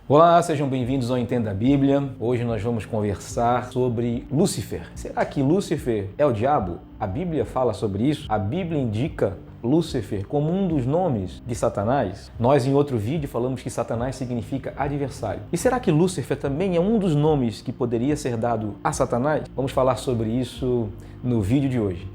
Olá, sejam bem-vindos ao Entenda a Bíblia. Hoje nós vamos conversar sobre Lúcifer. Será que Lúcifer é o diabo? A Bíblia fala sobre isso? A Bíblia indica Lúcifer como um dos nomes de Satanás? Nós em outro vídeo falamos que Satanás significa adversário. E será que Lúcifer também é um dos nomes que poderia ser dado a Satanás? Vamos falar sobre isso no vídeo de hoje.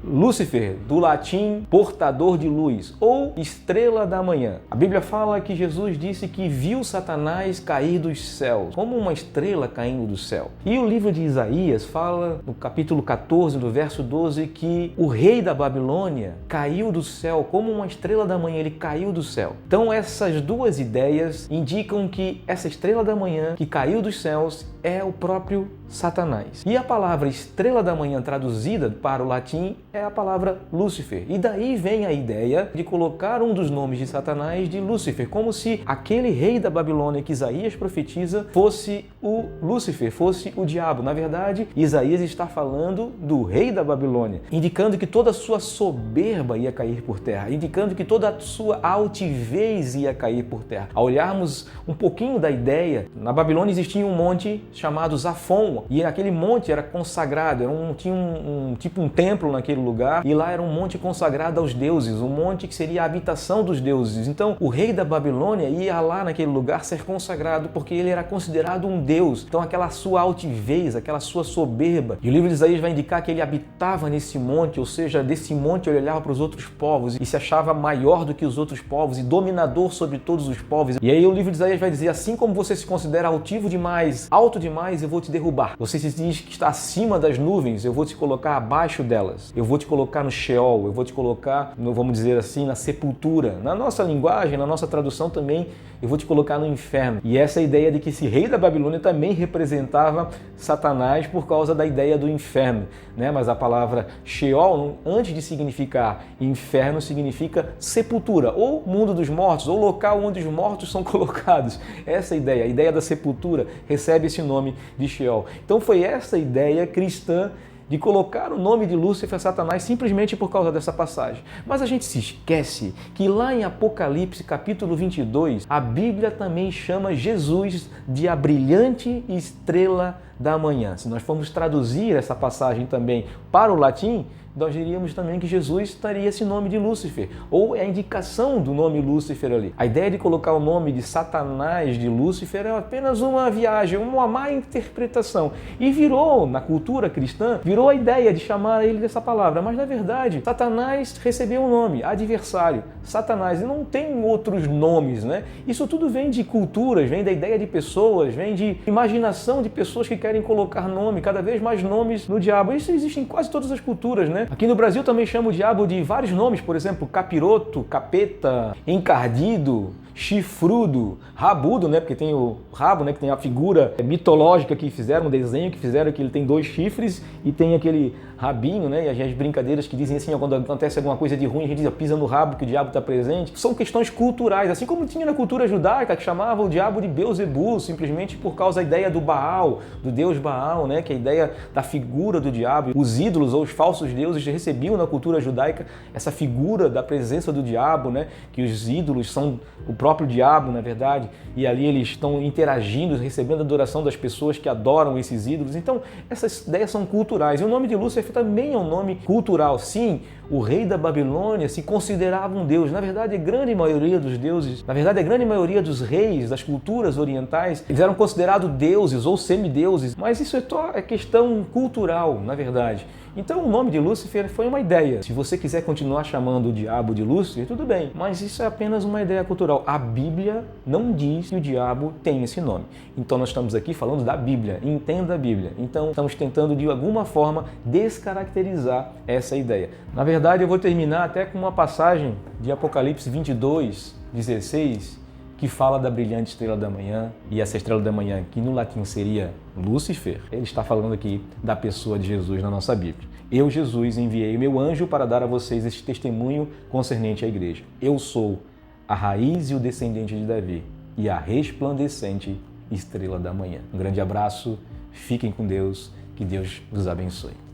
Lúcifer, do latim portador de luz ou estrela da manhã. A Bíblia fala que Jesus disse que viu Satanás cair dos céus, como uma estrela caindo do céu. E o livro de Isaías fala, no capítulo 14, no verso 12, que o rei da Babilônia caiu do céu, como uma estrela da manhã, ele caiu do céu. Então essas duas ideias indicam que essa estrela da manhã que caiu dos céus é o próprio Satanás. E a palavra estrela da manhã traduzida para o latim é a palavra Lúcifer. E daí vem a ideia de colocar um dos nomes de Satanás de Lúcifer, como se aquele rei da Babilônia que Isaías profetiza fosse o Lúcifer, fosse o diabo. Na verdade, Isaías está falando do rei da Babilônia, indicando que toda a sua soberba ia cair por terra, indicando que toda a sua altivez ia cair por terra. Ao olharmos um pouquinho da ideia, na Babilônia existia um monte chamado Zafon, e aquele monte era consagrado, tinha um templo naquele lugar, e lá era um monte consagrado aos deuses, um monte que seria a habitação dos deuses. Então o rei da Babilônia ia lá naquele lugar ser consagrado porque ele era considerado um deus. Então aquela sua altivez, aquela sua soberba, e o livro de Isaías vai indicar que ele habitava nesse monte, ou seja, desse monte ele olhava para os outros povos e se achava maior do que os outros povos e dominador sobre todos os povos. E aí o livro de Isaías vai dizer: assim como você se considera altivo demais, alto demais, eu vou te derrubar. Você se diz que está acima das nuvens, eu vou te colocar abaixo delas. Eu vou te colocar no Sheol, eu vou te colocar, vamos dizer assim, na sepultura. Na nossa linguagem, na nossa tradução também, eu vou te colocar no inferno. E essa ideia de que esse rei da Babilônia também representava Satanás por causa da ideia do inferno, né? Mas a palavra Sheol, antes de significar inferno, significa sepultura, ou mundo dos mortos, ou local onde os mortos são colocados. Essa ideia, a ideia da sepultura, recebe esse nome de Sheol. Então foi essa ideia cristã de colocar o nome de Lúcifer, Satanás, simplesmente por causa dessa passagem. Mas a gente se esquece que lá em Apocalipse, capítulo 22, a Bíblia também chama Jesus de a brilhante estrela da manhã. Se nós formos traduzir essa passagem também para o latim, nós diríamos também que Jesus teria esse nome de Lúcifer, ou é a indicação do nome Lúcifer ali. A ideia de colocar o nome de Satanás de Lúcifer é apenas uma viagem, uma má interpretação. E virou, na cultura cristã, virou a ideia de chamar ele dessa palavra. Mas na verdade, Satanás recebeu um nome, adversário, Satanás, e não tem outros nomes, né? Isso tudo vem de culturas, vem da ideia de pessoas, vem de imaginação de pessoas que querem colocar nome, cada vez mais nomes no diabo. Isso existe em quase todas as culturas, né? Aqui no Brasil também chama o diabo de vários nomes, por exemplo, capiroto, capeta, encardido, chifrudo, rabudo, né? Porque tem o rabo, né? Que tem a figura mitológica que fizeram, um desenho que fizeram, que ele tem 2 chifres e tem aquele rabinho, né? E as brincadeiras que dizem assim, quando acontece alguma coisa de ruim, a gente diz, pisa no rabo que o diabo está presente. São questões culturais, assim como tinha na cultura judaica, que chamava o diabo de Beelzebul, simplesmente por causa da ideia do Baal, do deus Baal, né? Que é a ideia da figura do diabo. Os ídolos ou os falsos deuses recebiam na cultura judaica essa figura da presença do diabo, né? Que os ídolos são o próprio diabo, na verdade, e ali eles estão interagindo, recebendo a adoração das pessoas que adoram esses ídolos. Então, essas ideias são culturais. E o nome de Lúcifer também é um nome cultural. Sim, o rei da Babilônia se considerava um deus. Na verdade, a grande maioria dos deuses, a grande maioria dos reis das culturas orientais, eles eram considerados deuses ou semideuses, mas isso é questão cultural, na verdade. Então o nome de Lúcifer foi uma ideia. Se você quiser continuar chamando o diabo de Lúcifer, tudo bem, mas isso é apenas uma ideia cultural. A Bíblia não diz que o diabo tem esse nome. Então nós estamos aqui falando da Bíblia, entenda a Bíblia. Então estamos tentando de alguma forma descaracterizar essa ideia. Na verdade, eu vou terminar até com uma passagem de Apocalipse 22, 16, que fala da brilhante estrela da manhã, e essa estrela da manhã, que no latim seria Lúcifer, ele está falando aqui da pessoa de Jesus na nossa Bíblia. Eu, Jesus, enviei meu anjo para dar a vocês este testemunho concernente à igreja. Eu sou a raiz e o descendente de Davi, e a resplandecente estrela da manhã. Um grande abraço, fiquem com Deus Que Deus nos abençoe.